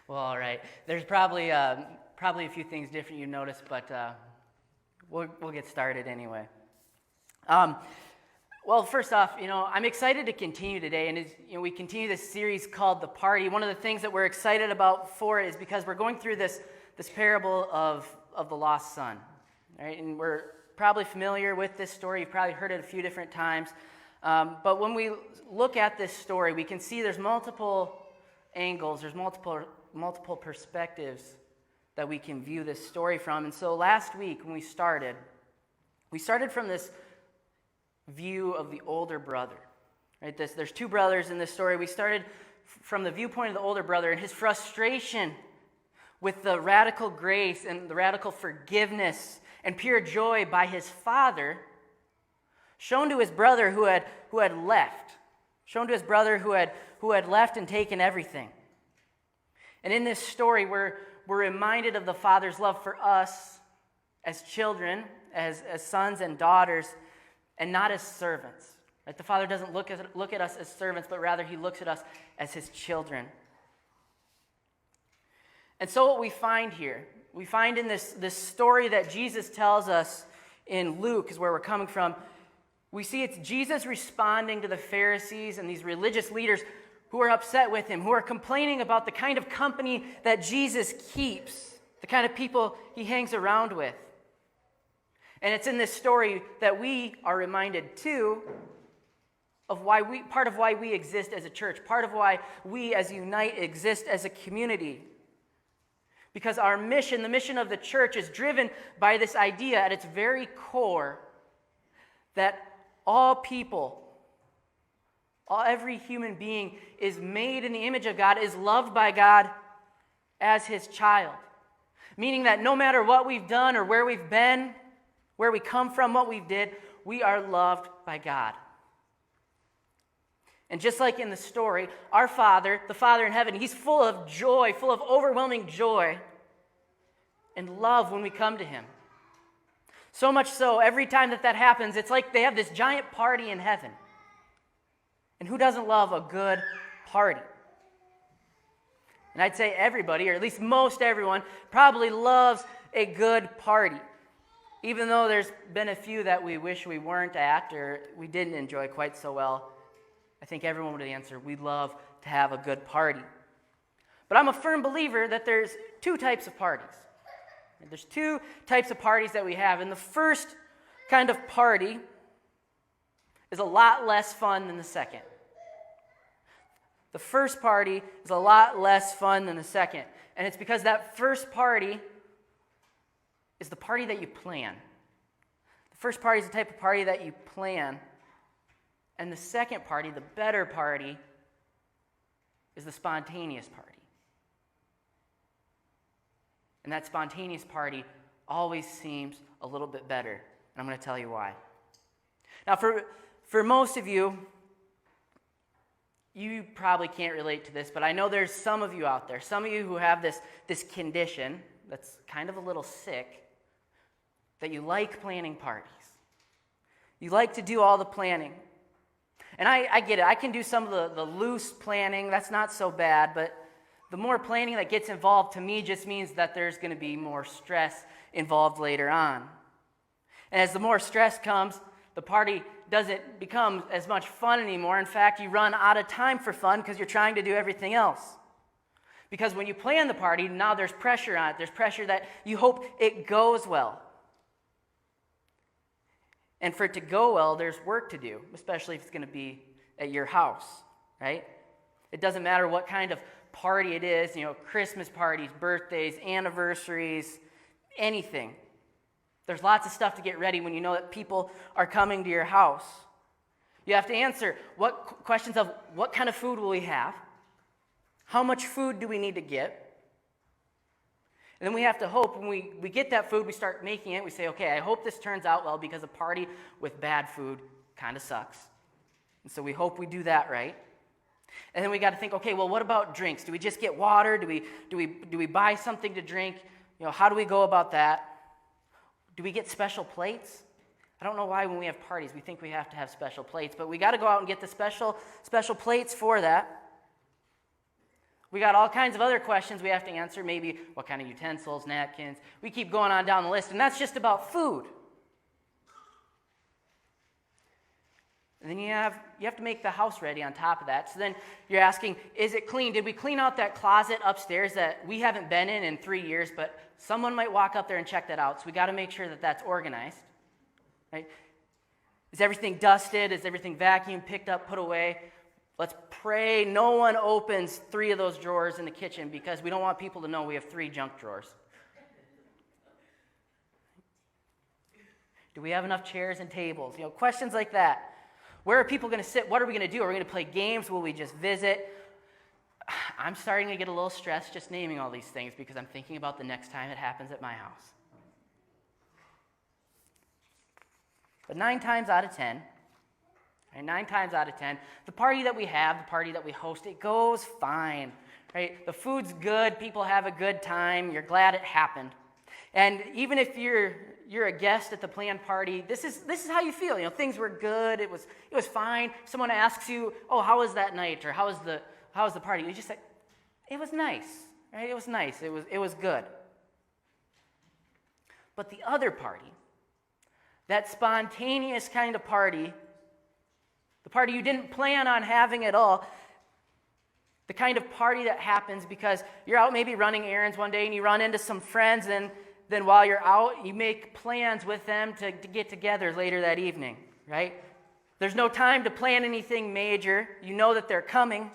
Well, all right. There's probably a few things different you noticed, but we'll get started anyway. Well, first off, I'm excited to continue today, and as we continue this series called The Party. One of the things that we're excited about for it is because we're going through this parable of the lost son, right? And we're probably familiar with this story. You've probably heard it a few different times. But when we look at this story, we can see there's multiple angles, there's multiple perspectives that we can view this story from. And so last week when we started from this view of the older brother, right? There's two brothers in this story. We started from the viewpoint of the older brother and his frustration with the radical grace and the radical forgiveness and pure joy by his father shown to his brother who had left, shown to his brother who had left and taken everything. And in this story, we're reminded of the Father's love for us as children, as sons and daughters, and not as servants. Right? The Father doesn't look at us as servants, but rather He looks at us as His children. And so what we find here, we find in this story that Jesus tells us in Luke, is where we're coming from, we see it's Jesus responding to the Pharisees and these religious leaders who are upset with him, who are complaining about the kind of company that Jesus keeps, the kind of people he hangs around with. And it's in this story that we are reminded, too, of part of why we exist as a church, part of why we as Unite exist as a community. Because our mission, the mission of the church, is driven by this idea at its very core that all people, every human being is made in the image of God, is loved by God as His child. Meaning that no matter what we've done or where we've been, where we come from, what we did, we are loved by God. And just like in the story, our Father, the Father in heaven, He's full of joy, full of overwhelming joy and love when we come to Him. So much so, every time that happens, it's like they have this giant party in heaven. And who doesn't love a good party? And I'd say everybody, or at least most everyone, probably loves a good party. Even though there's been a few that we wish we weren't at or we didn't enjoy quite so well, I think everyone would answer, we love to have a good party. But I'm a firm believer that there's two types of parties. There's two types of parties that we have. And the first kind of party is a lot less fun than the second. The first party is a lot less fun than the second. And it's because that first party is the party that you plan. The first party is the type of party that you plan. And the second party, the better party, is the spontaneous party. And that spontaneous party always seems a little bit better. And I'm going to tell you why. Now, for most of you, you probably can't relate to this, but I know there's some of you out there, some of you who have this condition that's kind of a little sick, that you like planning parties. You like to do all the planning. And I get it. I can do some of the loose planning. That's not so bad, but the more planning that gets involved to me just means that there's going to be more stress involved later on. And as the more stress comes, the party doesn't become as much fun anymore. In fact, you run out of time for fun because you're trying to do everything else. Because when you plan the party, now there's pressure on it. There's pressure that you hope it goes well. And for it to go well, there's work to do, especially if it's going to be at your house, right? It doesn't matter what kind of party it is, Christmas parties, birthdays, anniversaries, anything. There's lots of stuff to get ready when you know that people are coming to your house. You have to answer questions of what kind of food will we have? How much food do we need to get? And then we have to hope when we get that food, we start making it. We say, okay, I hope this turns out well because a party with bad food kind of sucks. And so we hope we do that right. And then we got to think, okay, well, what about drinks? Do we just get water? Do we buy something to drink? How do we go about that? Do we get special plates? I don't know why when we have parties we think we have to have special plates, but we got to go out and get the special plates for that. We got all kinds of other questions we have to answer, maybe what kind of utensils, napkins. We keep going on down the list, and that's just about food. And then you have to make the house ready on top of that. So then you're asking, is it clean? Did we clean out that closet upstairs that we haven't been in 3 years, but someone might walk up there and check that out, so we got to make sure that that's organized. Right? Is everything dusted? Is everything vacuumed, picked up, put away? Let's pray no one opens 3 of those drawers in the kitchen because we don't want people to know we have 3 junk drawers. Do we have enough chairs and tables? Questions like that. Where are people going to sit? What are we going to do? Are we going to play games? Will we just visit? I'm starting to get a little stressed just naming all these things because I'm thinking about the next time it happens at my house. But 9 times out of 10, the party that we have, the party that we host, it goes fine, right? The food's good, people have a good time, you're glad it happened. And even if you're a guest at the planned party, this is how you feel. Things were good, it was fine. Someone asks you, "Oh, how was that night?" or "How was the party?" You just say, "It was nice." Right? It was nice. It was good. But the other party, that spontaneous kind of party, the party you didn't plan on having at all, the kind of party that happens because you're out maybe running errands one day and you run into some friends, and then while you're out, you make plans with them to get together later that evening, right? There's no time to plan anything major. You know that they're coming.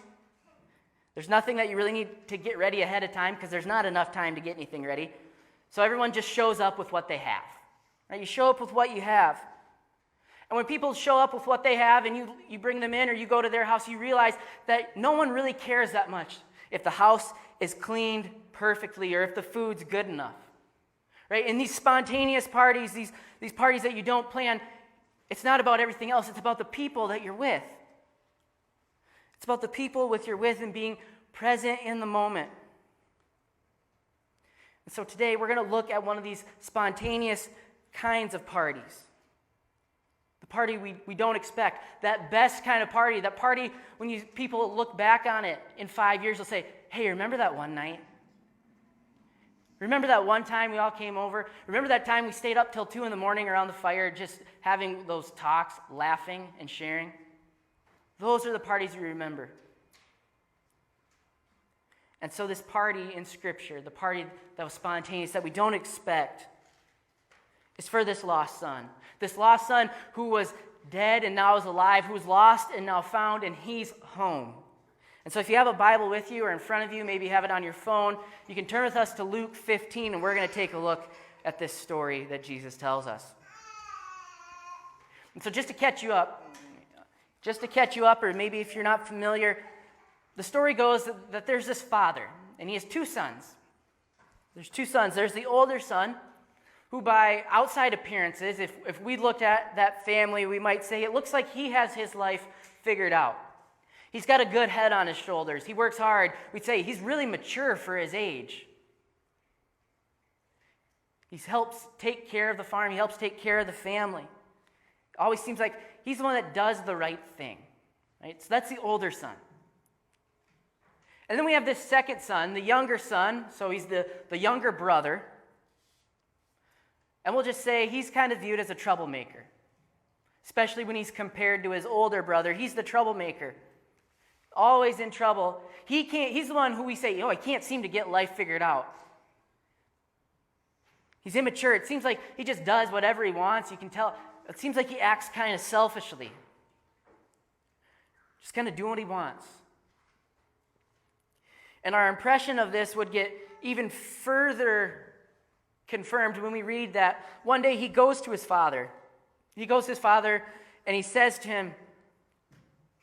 There's nothing that you really need to get ready ahead of time because there's not enough time to get anything ready. So everyone just shows up with what they have. Right? You show up with what you have. And when people show up with what they have and you bring them in or you go to their house, you realize that no one really cares that much if the house is cleaned perfectly or if the food's good enough. Right? In these spontaneous parties, these parties that you don't plan, it's not about everything else. It's about the people that you're with. It's about the people you're with and being present in the moment. And so today we're going to look at one of these spontaneous kinds of parties. The party we don't expect. That best kind of party. That party when people look back on it in 5 years, they'll say, "Hey, remember that one night? Remember that one time we all came over? Remember that time we stayed up till 2 a.m. around the fire just having those talks, laughing and sharing?" Those are the parties you remember. And so this party in Scripture, the party that was spontaneous, that we don't expect, is for this lost son. This lost son who was dead and now is alive, who was lost and now found, and he's home. And so if you have a Bible with you or in front of you, maybe you have it on your phone, you can turn with us to Luke 15, and we're going to take a look at this story that Jesus tells us. And so just to catch you up, or maybe if you're not familiar, the story goes that there's this father, and he has 2 sons. There's 2 sons. There's the older son, who by outside appearances, if we looked at that family, we might say it looks like he has his life figured out. He's got a good head on his shoulders. He works hard. We'd say he's really mature for his age. He helps take care of the farm. He helps take care of the family. It always seems like he's the one that does the right thing. Right? So that's the older son. And then we have this second son, the younger son. So he's the younger brother. And we'll just say he's kind of viewed as a troublemaker. Especially when he's compared to his older brother. He's the troublemaker. Always in trouble. He's the one who we say, he can't seem to get life figured out. He's immature. It seems like he just does whatever he wants. You can tell. It seems like he acts kind of selfishly. Just kind of doing what he wants. And our impression of this would get even further confirmed when we read that one day he goes to his father. He goes to his father and he says to him,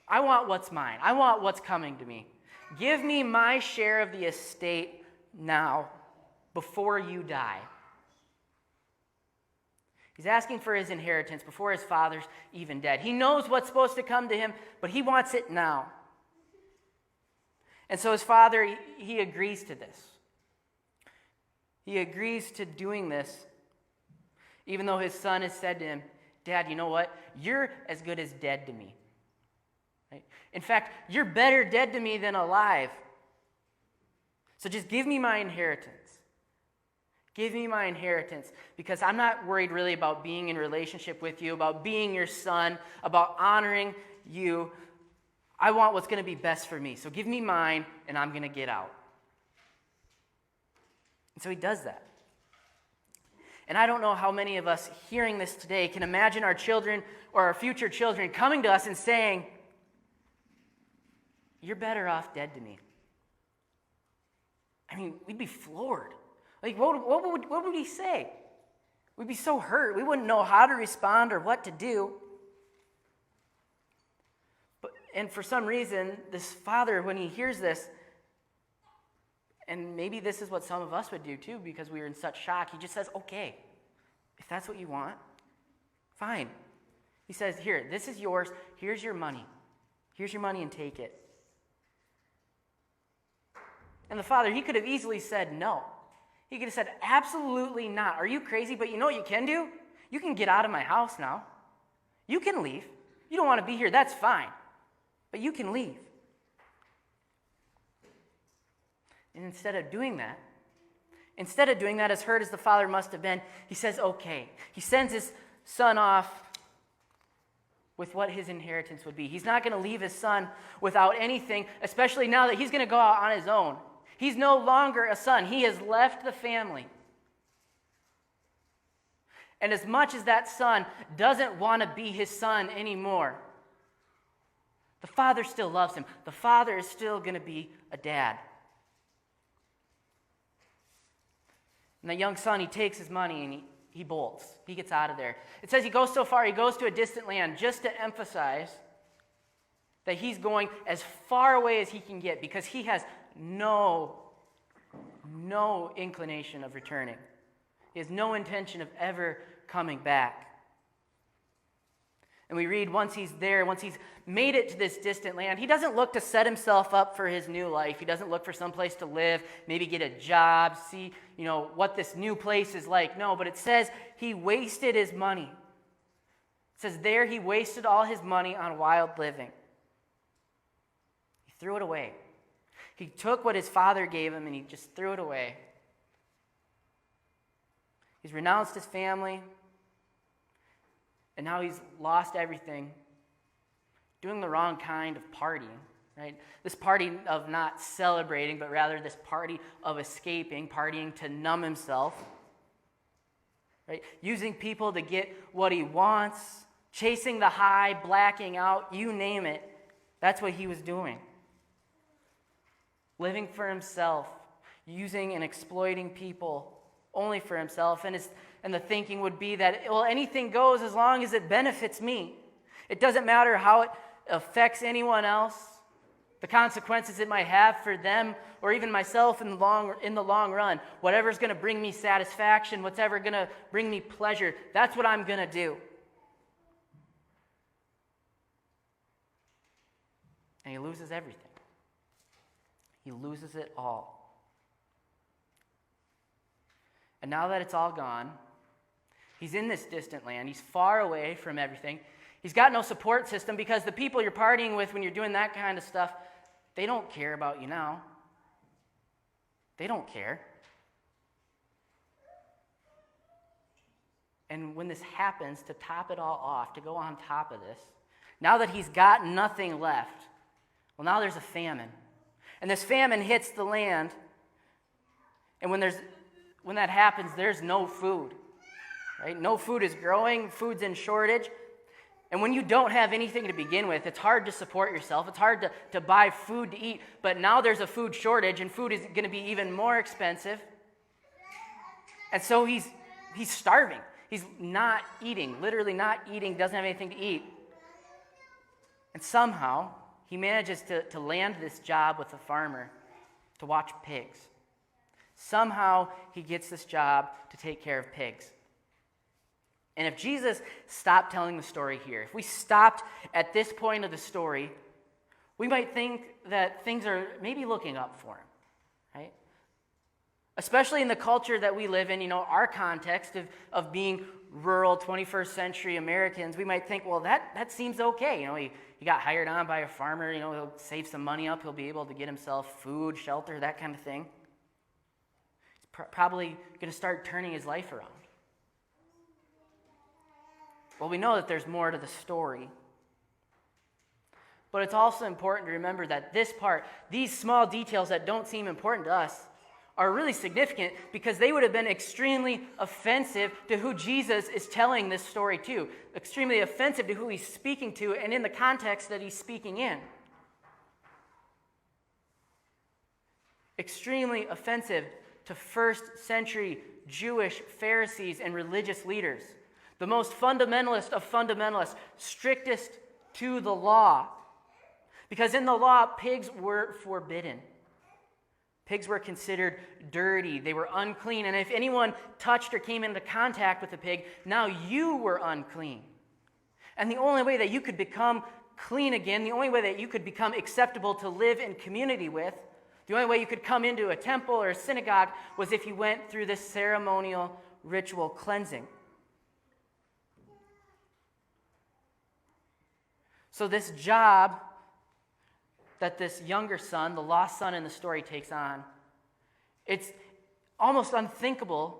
I want what's mine. I want what's coming to me. Give me my share of the estate now, before you die. He's asking for his inheritance before his father's even dead. He knows what's supposed to come to him, but he wants it now. And so his father, he agrees to this. He agrees to doing this, even though his son has said to him, Dad, you know what? You're as good as dead to me. Right? In fact, you're better dead to me than alive. So just give me my inheritance. Give me my inheritance, because I'm not worried really about being in relationship with you, about being your son, about honoring you. I want what's going to be best for me. So give me mine, and I'm going to get out. And so he does that. And I don't know how many of us hearing this today can imagine our children or our future children coming to us and saying, you're better off dead to me. I mean, we'd be floored. Like, what would he say? We'd be so hurt. We wouldn't know how to respond or what to do. And for some reason, this father, when he hears this, and maybe this is what some of us would do too, because we were in such shock, he just says, okay, if that's what you want, fine. He says, here, this is yours. Here's your money. Here's your money and take it. And the father, he could have easily said no. He could have said, absolutely not. Are you crazy? But you know what you can do? You can get out of my house now. You can leave. You don't want to be here, that's fine. But you can leave. And instead of doing that, as hurt as the father must have been, he says, okay. He sends his son off with what his inheritance would be. He's not going to leave his son without anything, especially now that he's going to go out on his own. He's no longer a son. He has left the family. And as much as that son doesn't want to be his son anymore, the father still loves him. The father is still going to be a dad. And the young son, he takes his money and he bolts. He gets out of there. It says he goes so far, he goes to a distant land just to emphasize that he's going as far away as he can get, because he has no inclination of returning. He has no intention of ever coming back. And we read once he's there, once he's made it to this distant land, he doesn't look to set himself up for his new life. He doesn't look for some place to live, maybe get a job, see, what this new place is like. No, but it says he wasted his money. It says there he wasted all his money on wild living. He threw it away. He took what his father gave him and he just threw it away. He's renounced his family. And now he's lost everything, doing the wrong kind of partying, right? This party of not celebrating, but rather this party of escaping, partying to numb himself, right? Using people to get what he wants, chasing the high, blacking out, you name it. That's what he was doing. Living for himself, using and exploiting people only for himself, and the thinking would be that, well, anything goes as long as it benefits me. It doesn't matter how it affects anyone else, the consequences it might have for them or even myself in the long run. Whatever's going to bring me satisfaction, whatever going to bring me pleasure, that's what I'm going to do. And he loses everything. He loses it all. And now that it's all gone, he's in this distant land. He's far away from everything. He's got no support system, because the people you're partying with when you're doing that kind of stuff, they don't care about you now. They don't care. And when this happens, to top it all off, to go on top of this, now that he's got nothing left, well, now there's a famine. And this famine hits the land, and when that happens, there's no food, right? No food is growing, food's in shortage. And when you don't have anything to begin with, it's hard to support yourself. It's hard to buy food to eat. But now there's a food shortage, and food is going to be even more expensive. And so he's starving. He's not eating, literally not eating, doesn't have anything to eat. And somehow, he manages to land this job with a farmer to watch pigs. Somehow, he gets this job to take care of pigs. And if Jesus stopped telling the story here, if we stopped at this point of the story, we might think that things are maybe looking up for him, right? Especially in the culture that we live in, our context of being rural 21st century Americans, we might think, well, that seems okay. He got hired on by a farmer, he'll save some money up, he'll be able to get himself food, shelter, that kind of thing. He's probably going to start turning his life around. Well, we know that there's more to the story. But it's also important to remember that this part, these small details that don't seem important to us, are really significant because they would have been extremely offensive to who Jesus is telling this story to. Extremely offensive to who he's speaking to and in the context that he's speaking in. Extremely offensive to first century Jewish Pharisees and religious leaders. The most fundamentalist of fundamentalists, strictest to the law. Because in the law, pigs were forbidden. Pigs were considered dirty. They were unclean. And if anyone touched or came into contact with a pig, now you were unclean. And the only way that you could become clean again, the only way that you could become acceptable to live in community with, the only way you could come into a temple or a synagogue was if you went through this ceremonial ritual cleansing. So this job that this younger son, the lost son in the story, takes on, it's almost unthinkable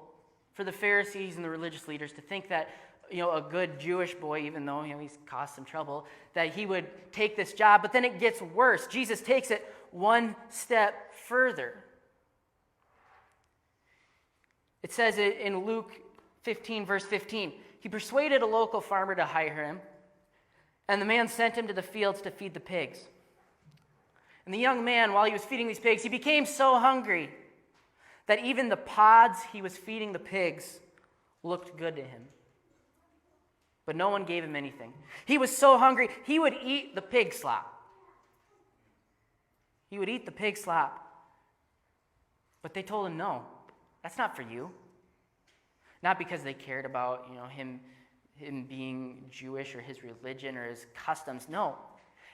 for the Pharisees and the religious leaders to think that, a good Jewish boy, even though, he's caused some trouble, that he would take this job. But then it gets worse. Jesus takes it one step further. It says in Luke 15, verse 15, he persuaded a local farmer to hire him, and the man sent him to the fields to feed the pigs. And the young man, while he was feeding these pigs, he became so hungry that even the pods he was feeding the pigs looked good to him. But no one gave him anything. He was so hungry, he would eat the pig slop. He would eat the pig slop. But they told him, no, that's not for you. Not because they cared about, him being Jewish or his religion or his customs. No.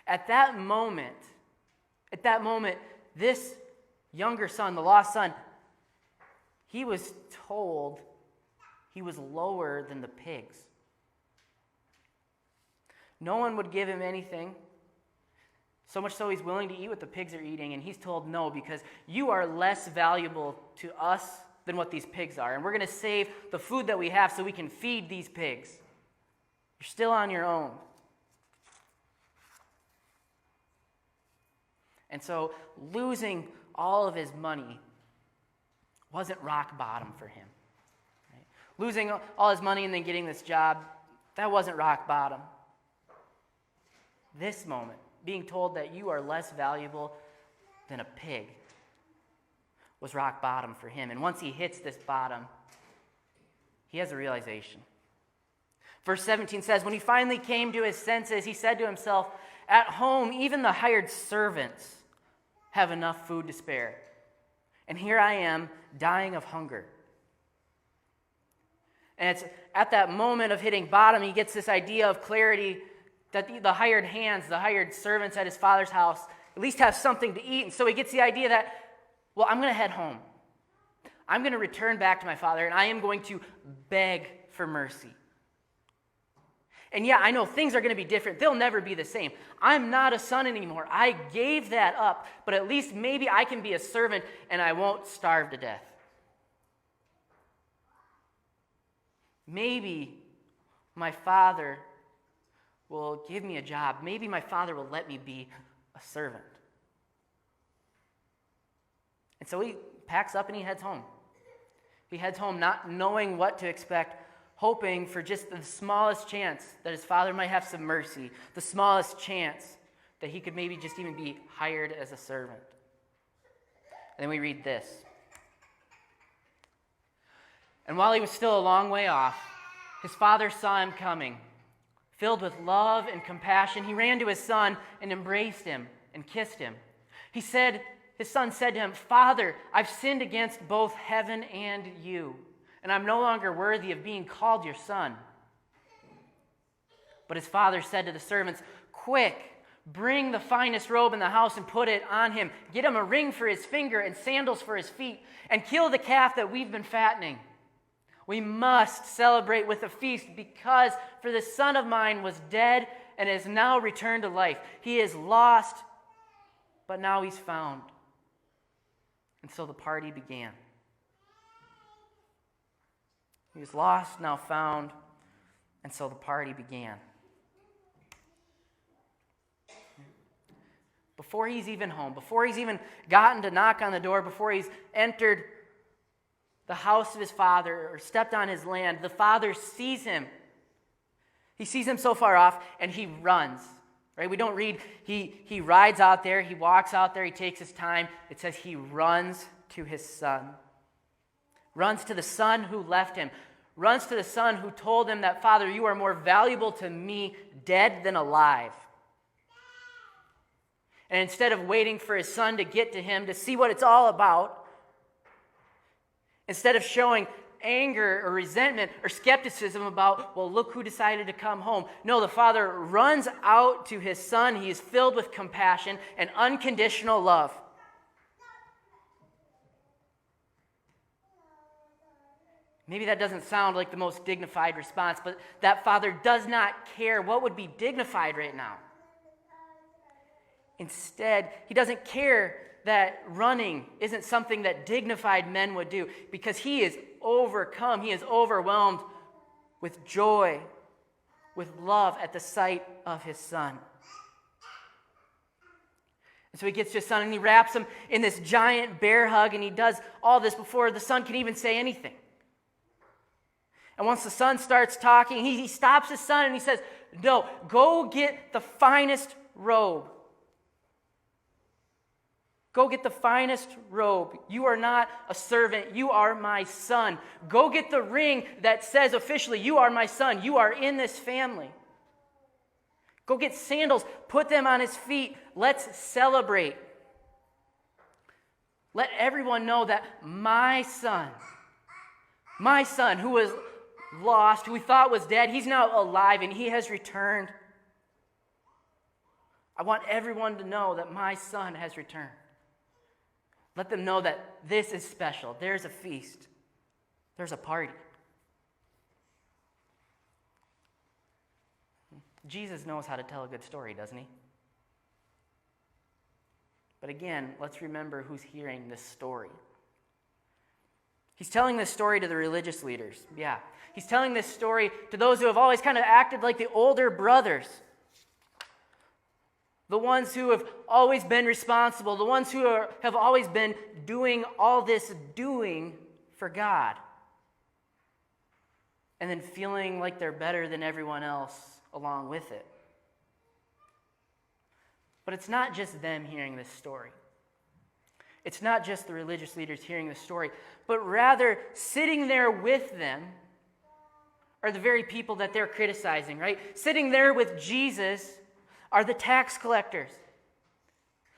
At that moment, this younger son, the lost son, he was told he was lower than the pigs. No one would give him anything. So much so he's willing to eat what the pigs are eating, and he's told no, because you are less valuable to us than what these pigs are. And we're going to save the food that we have so we can feed these pigs. You're still on your own. And so losing all of his money wasn't rock bottom for him. Right? Losing all his money and then getting this job, that wasn't rock bottom. This moment, being told that you are less valuable than a pig, was rock bottom for him. And once he hits this bottom, he has a realization. Verse 17 says, when he finally came to his senses, he said to himself, at home, even the hired servants have enough food to spare. And here I am, dying of hunger. And it's at that moment of hitting bottom, he gets this idea of clarity that the hired hands, the hired servants at his father's house, at least have something to eat. And so he gets the idea that, well, I'm going to head home. I'm going to return back to my father, and I am going to beg for mercy. And yeah, I know things are going to be different. They'll never be the same. I'm not a son anymore. I gave that up, but at least maybe I can be a servant and I won't starve to death. Maybe my father will give me a job. Maybe my father will let me be a servant. And so he packs up and he heads home. He heads home not knowing what to expect, hoping for just the smallest chance that his father might have some mercy, the smallest chance that he could maybe just even be hired as a servant. And then we read this. And while he was still a long way off, his father saw him coming, Filled with love and compassion, he ran to his son and embraced him and kissed him. His son said to him, "Father, I've sinned against both heaven and you, and I'm no longer worthy of being called your son." But his father said to the servants, "Quick, bring the finest robe in the house and put it on him. Get him a ring for his finger and sandals for his feet, and kill the calf that we've been fattening. We must celebrate with a feast, because for this son of mine was dead and has now returned to life. He is lost, but now he's found." And so the party began. He was lost, now found, and so the party began. Before he's even home, before he's even gotten to knock on the door, before he's entered the house of his father or stepped on his land, the father sees him. He sees him so far off, and he runs. Right? We don't read he rides out there, he walks out there, he takes his time. It says he runs to his son. Runs to the son who left him. Runs to the son who told him that, "Father, you are more valuable to me dead than alive." And instead of waiting for his son to get to him to see what it's all about, instead of showing anger or resentment or skepticism about, "Well, look who decided to come home," no, the father runs out to his son. He is filled with compassion and unconditional love. Maybe that doesn't sound like the most dignified response, but that father does not care what would be dignified right now. Instead, he doesn't care that running isn't something that dignified men would do, because he is overcome, he is overwhelmed with joy, with love at the sight of his son. And so he gets to his son and he wraps him in this giant bear hug, and he does all this before the son can even say anything. And once the son starts talking, he stops his son and he says, "No, go get the finest robe. Go get the finest robe. You are not a servant. You are my son. Go get the ring that says officially, you are my son. You are in this family. Go get sandals. Put them on his feet. Let's celebrate. Let everyone know that my son who was lost, who we thought was dead, he's now alive and he has returned. I want everyone to know that my son has returned. Let them know that this is special. There's a feast. There's a party." Jesus knows how to tell a good story, doesn't he? But again, let's remember who's hearing this story. He's telling this story to the religious leaders. Yeah. He's telling this story to those who have always kind of acted like the older brothers. The ones who have always been responsible, the ones who have always been doing all this doing for God. And then feeling like they're better than everyone else along with it. But it's not just them hearing this story. It's not just the religious leaders hearing this story, but rather sitting there with them are the very people that they're criticizing, right? Sitting there with Jesus are the tax collectors.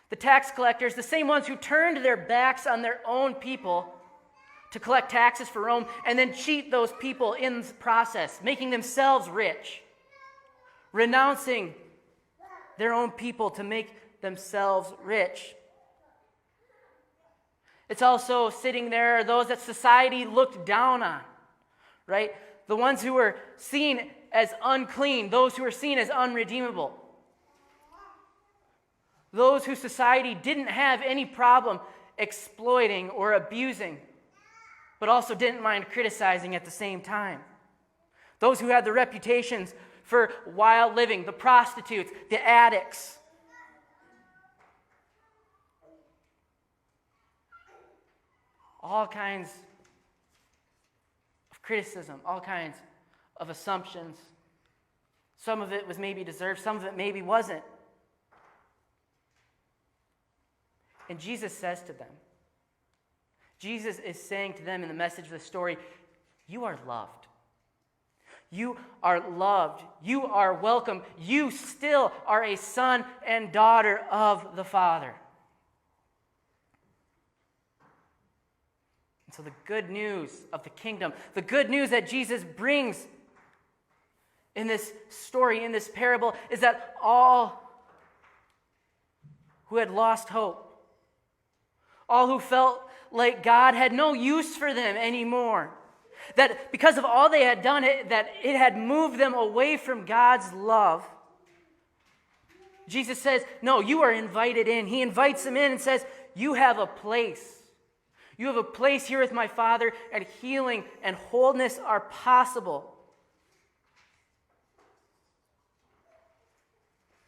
The tax collectors, the same ones who turned their backs on their own people to collect taxes for Rome and then cheat those people in the process, making themselves rich, renouncing their own people to make themselves rich. It's also sitting there those that society looked down on, right? The ones who were seen as unclean, those who were seen as unredeemable. Those who society didn't have any problem exploiting or abusing, but also didn't mind criticizing at the same time. Those who had the reputations for wild living, the prostitutes, the addicts. All kinds of criticism, all kinds of assumptions. Some of it was maybe deserved, some of it maybe wasn't. And Jesus says to them, Jesus is saying to them in the message of the story, you are loved. You are loved. You are welcome. You still are a son and daughter of the Father. And so the good news of the kingdom, the good news that Jesus brings in this story, in this parable, is that all who had lost hope, all who felt like God had no use for them anymore, that because of all they had done, that it had moved them away from God's love, Jesus says, no, you are invited in. He invites them in and says, you have a place. You have a place here with my Father, and healing and wholeness are possible.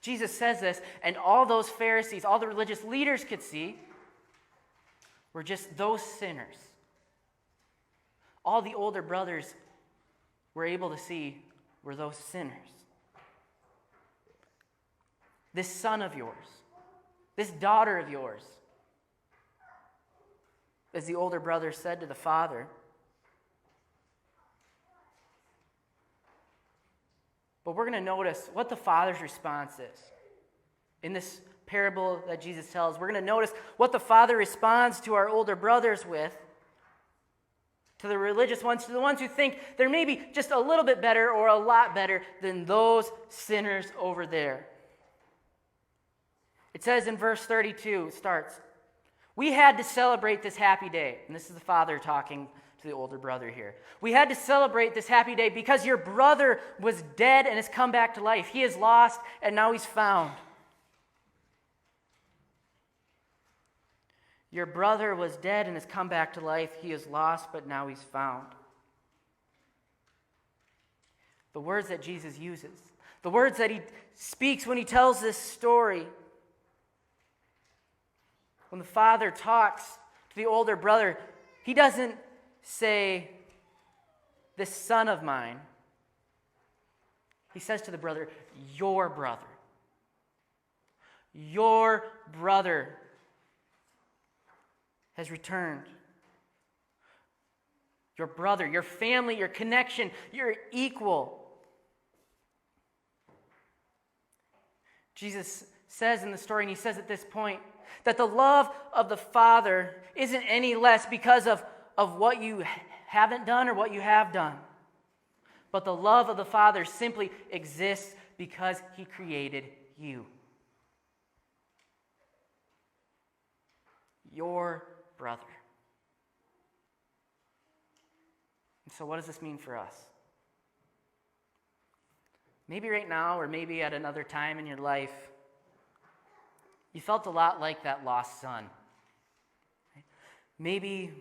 Jesus says this, and all those Pharisees, all the religious leaders could see were just those sinners. All the older brothers were able to see were those sinners. This son of yours, this daughter of yours, as the older brother said to the father, but we're going to notice what the father's response is. In this parable that Jesus tells, we're going to notice what the father responds to our older brothers with, to the religious ones, to the ones who think they're maybe just a little bit better or a lot better than those sinners over there. It says in verse 32, it starts, we had to celebrate this happy day. And this is the father talking to the older brother here. We had to celebrate this happy day because your brother was dead and has come back to life. He is lost and now he's found. Your brother was dead and has come back to life. He is lost, but now he's found. The words that Jesus uses, the words that he speaks when he tells this story, when the father talks to the older brother, he doesn't say, this son of mine. He says to the brother, your brother. Your brother has returned. Your brother, your family, your connection, your equal. Jesus says in the story, and he says at this point, that the love of the Father isn't any less because of what you haven't done or what you have done. But the love of the Father simply exists because he created you. Your brother. And so what does this mean for us? Maybe right now or maybe at another time in your life, you felt a lot like that lost son. Maybe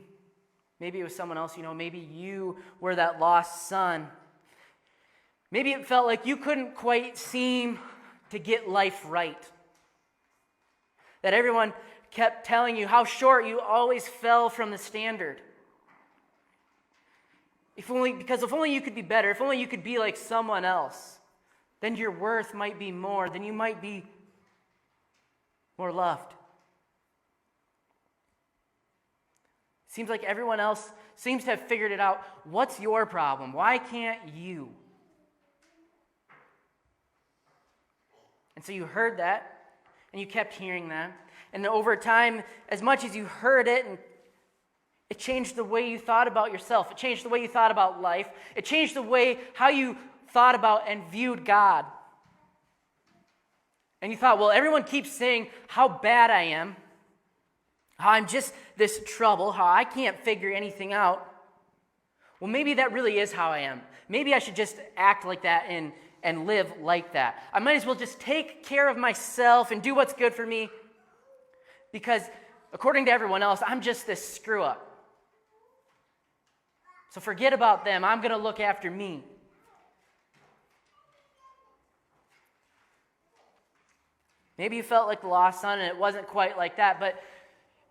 it was someone else, maybe you were that lost son. Maybe it felt like you couldn't quite seem to get life right. That everyone kept telling you how short you always fell from the standard. If only you could be better, if only you could be like someone else, then your worth might be more, then you might be more loved. Seems like everyone else seems to have figured it out. What's your problem? Why can't you? And so you heard that, and you kept hearing that. And over time, as much as you heard it, and it changed the way you thought about yourself. It changed the way you thought about life. It changed the way how you thought about and viewed God. And you thought, well, everyone keeps saying how bad I am, how I'm just this trouble, how I can't figure anything out. Well, maybe that really is how I am. Maybe I should just act like that and live like that. I might as well just take care of myself and do what's good for me because according to everyone else, I'm just this screw up. So forget about them. I'm going to look after me. Maybe you felt like the lost son and it wasn't quite like that, but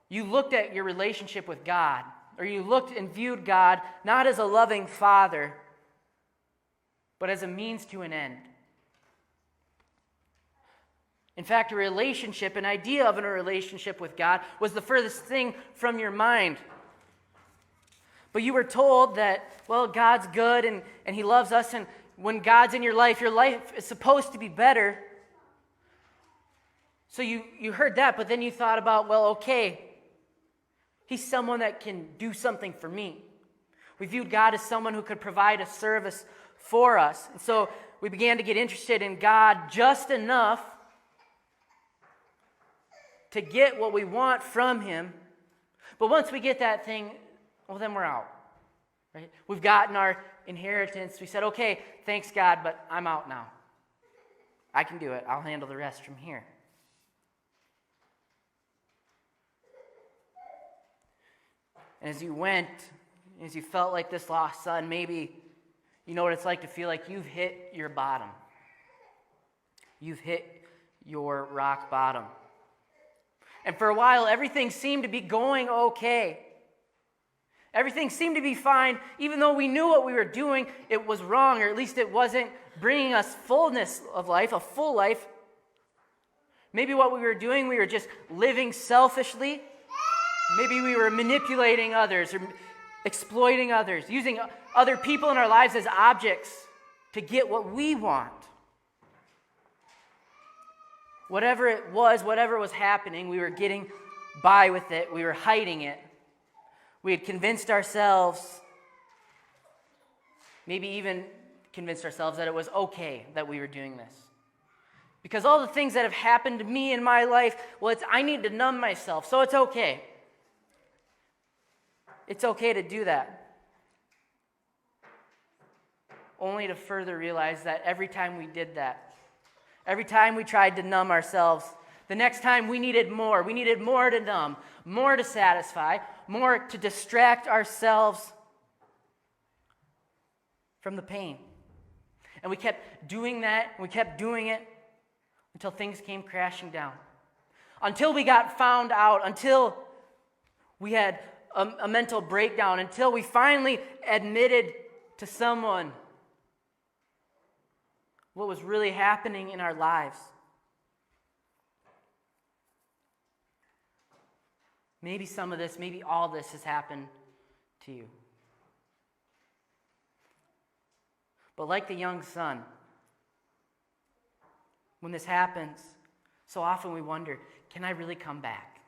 you looked at your relationship with God, or you looked and viewed God not as a loving father, but as a means to an end. In fact, an idea of a relationship with God was the furthest thing from your mind. But you were told that, well, God's good and he loves us, and when God's in your life is supposed to be better. So you heard that, but then you thought about, well, okay, he's someone that can do something for me. We viewed God as someone who could provide a service for us. And so we began to get interested in God just enough to get what we want from him. But once we get that thing, well, then we're out. Right? We've gotten our inheritance. We said, okay, thanks God, but I'm out now. I can do it. I'll handle the rest from here. And as you went, as you felt like this lost son, maybe you know what it's like to feel like you've hit your bottom. You've hit your rock bottom. And for a while, everything seemed to be going okay. Everything seemed to be fine, even though we knew what we were doing, it was wrong, or at least it wasn't bringing us fullness of life, a full life. Maybe what we were doing, we were just living selfishly. Maybe we were manipulating others or exploiting others, using other people in our lives as objects to get what we want. Whatever it was, whatever was happening, we were getting by with it. We were hiding it. We had convinced ourselves, maybe even convinced ourselves that it was okay that we were doing this. Because all the things that have happened to me in my life, well, I need to numb myself, so it's okay. It's okay to do that. Only to further realize that every time we did that, every time we tried to numb ourselves, the next time we needed more. We needed more to numb, more to satisfy, more to distract ourselves from the pain. And we kept doing that, and we kept doing it until things came crashing down. Until we got found out, until we had a mental breakdown, until we finally admitted to someone what was really happening in our lives. Maybe some of this, maybe all this has happened to you. But like the young son, when this happens, so often we wonder, can I really come back?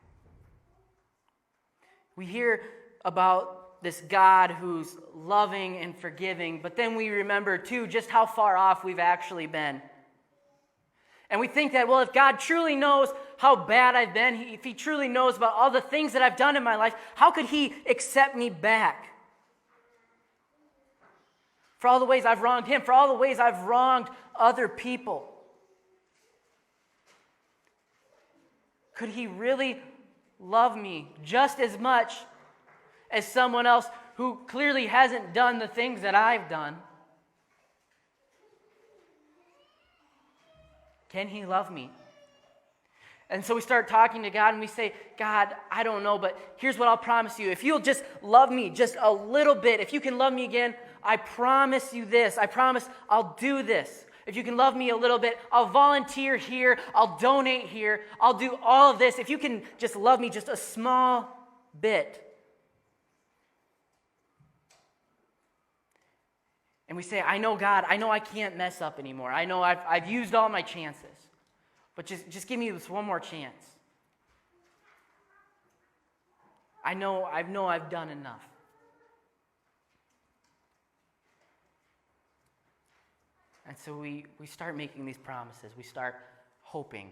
We hear about this God who's loving and forgiving, but then we remember too just how far off we've actually been. And we think that, well, if God truly knows how bad I've been, if he truly knows about all the things that I've done in my life, how could he accept me back? For all the ways I've wronged him, for all the ways I've wronged other people. Could he really love me just as much as someone else who clearly hasn't done the things that I've done? Can he love me? And so we start talking to God and we say, God, I don't know, but here's what I'll promise you. If you'll just love me just a little bit, if you can love me again, I promise you this. I promise I'll do this. If you can love me a little bit, I'll volunteer here. I'll donate here. I'll do all of this. If you can just love me just a small bit. And we say, I know, God, I know I can't mess up anymore. I know I've used all my chances. But just give me this one more chance. I know I've done enough. And so we start making these promises. We start hoping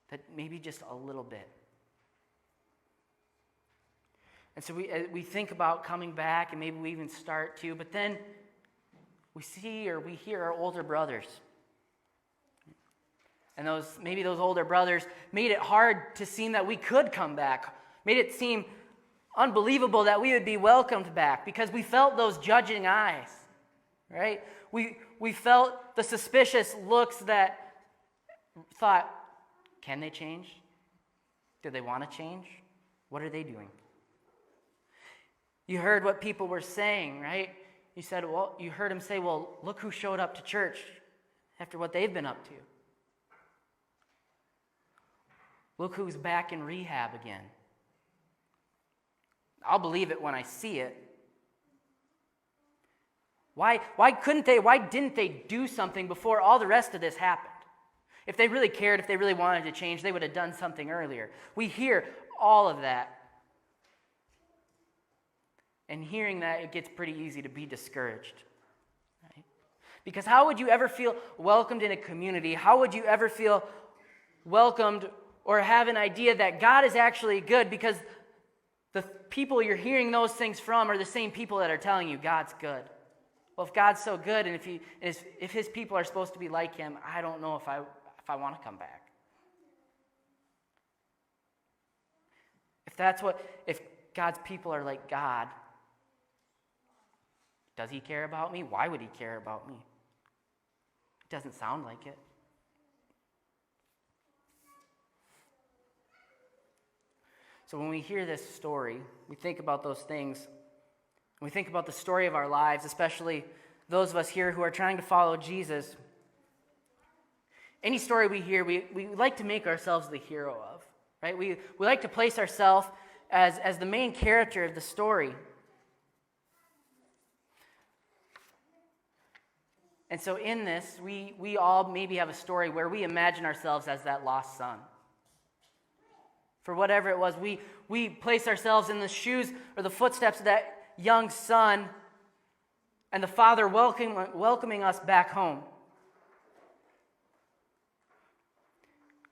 that maybe just a little bit. And so we think about coming back, and maybe we even start to, but then we see or we hear our older brothers. And maybe those older brothers made it hard to seem that we could come back, made it seem unbelievable that we would be welcomed back because we felt those judging eyes, right? We felt the suspicious looks that thought, can they change? Do they want to change? What are they doing? You heard what people were saying, right? You heard them say, well, look who showed up to church after what they've been up to. Look who's back in rehab again. I'll believe it when I see it, Why couldn't they? Why didn't they do something before all the rest of this happened? If they really cared, if they really wanted to change, they would have done something earlier. We hear all of that. And hearing that, it gets pretty easy to be discouraged. Right? Because how would you ever feel welcomed in a community? How would you ever feel welcomed or have an idea that God is actually good? Because the people you're hearing those things from are the same people that are telling you God's good. Well, if God's so good, and if his people are supposed to be like him, I don't know if I want to come back. If God's people are like God, does he care about me? Why would he care about me? It doesn't sound like it. So when we hear this story, we think about those things. We think about the story of our lives, especially those of us here who are trying to follow Jesus. Any story we hear, we like to make ourselves the hero of, right? We like to place ourselves as the main character of the story. And so in this, we all maybe have a story where we imagine ourselves as that lost son. For whatever it was, we place ourselves in the shoes or the footsteps of that young son and the father welcoming us back home.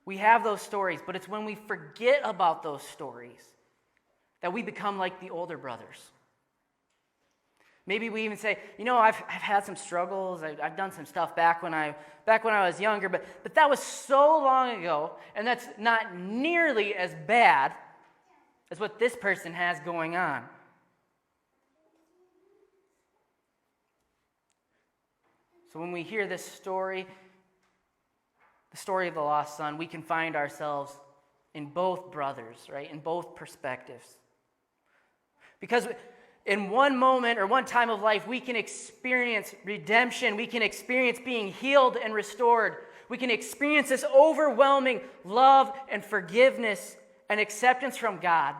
We have those stories, but it's when we forget about those stories that we become like the older brothers. Maybe we even say, I've had some struggles. I've done some stuff back when I was younger, but that was so long ago, and that's not nearly as bad as what this person has going on. So when we hear this story, the story of the lost son, we can find ourselves in both brothers, right? In both perspectives. Because in one moment or one time of life, we can experience redemption. We can experience being healed and restored. We can experience this overwhelming love and forgiveness and acceptance from God.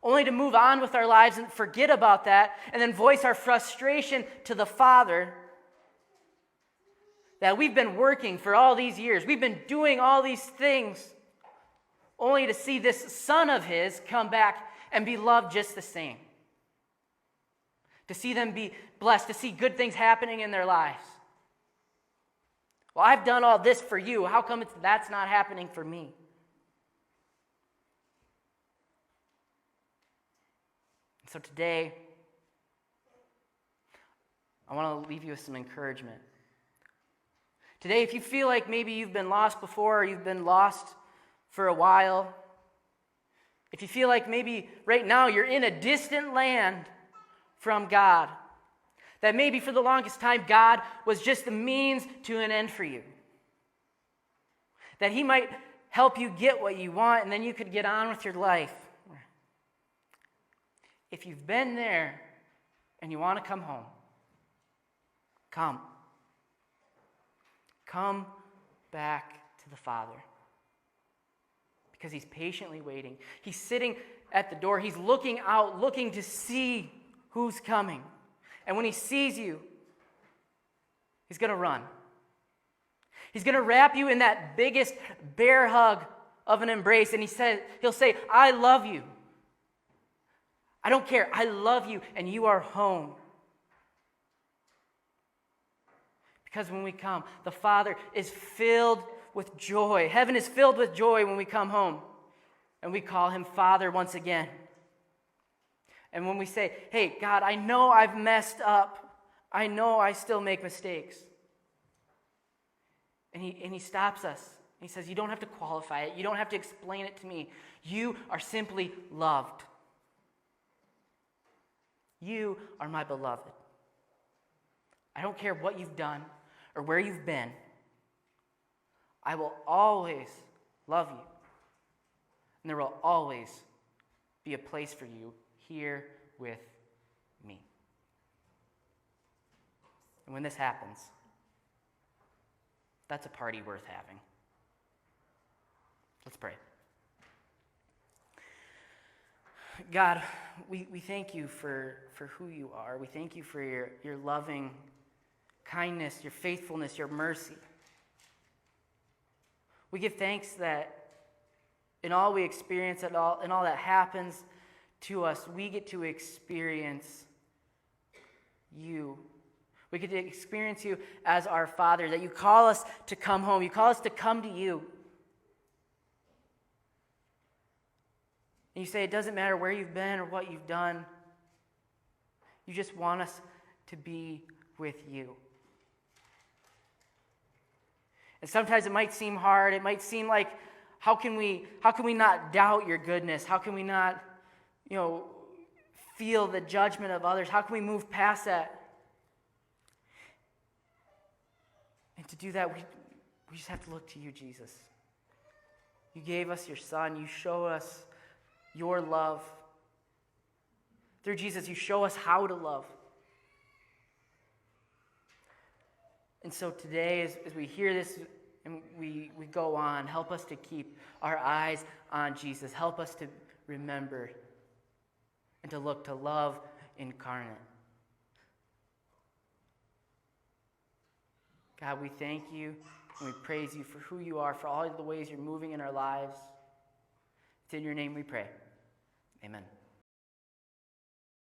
Only to move on with our lives and forget about that and then voice our frustration to the Father that we've been working for all these years. We've been doing all these things only to see this son of his come back and be loved just the same. To see them be blessed, to see good things happening in their lives. Well, I've done all this for you. How come that's not happening for me? So today, I want to leave you with some encouragement. Today, if you feel like maybe you've been lost before or you've been lost for a while, if you feel like maybe right now you're in a distant land from God, that maybe for the longest time God was just the means to an end for you, that he might help you get what you want and then you could get on with your life. If you've been there and you want to come home, come. Come back to the Father. Because he's patiently waiting. He's sitting at the door. He's looking out, looking to see who's coming. And when he sees you, he's going to run. He's going to wrap you in that biggest bear hug of an embrace. And he'll say, I love you. I don't care. I love you, and you are home. Because when we come, the Father is filled with joy. Heaven is filled with joy when we come home. And we call him Father once again. And when we say, hey, God, I know I've messed up. I know I still make mistakes. And he stops us. He says, you don't have to qualify it. You don't have to explain it to me. You are simply loved. You are my beloved. I don't care what you've done or where you've been. I will always love you. And there will always be a place for you here with me. And when this happens, that's a party worth having. Let's pray. God, we thank you for who you are. We thank you for your loving kindness, your faithfulness, your mercy. We give thanks that in all we experience, in all that happens to us, we get to experience you. We get to experience you as our Father, that you call us to come home. You call us to come to you. And you say it doesn't matter where you've been or what you've done. You just want us to be with you. And sometimes it might seem hard. It might seem like, how can we not doubt your goodness? How can we not, feel the judgment of others? How can we move past that? And to do that, we just have to look to you, Jesus. You gave us your Son. You show us your love. Through Jesus, you show us how to love. And so today, as we hear this and we go on, help us to keep our eyes on Jesus. Help us to remember and to look to love incarnate. God, we thank you and we praise you for who you are, for all the ways you're moving in our lives. It's in your name we pray. Amen.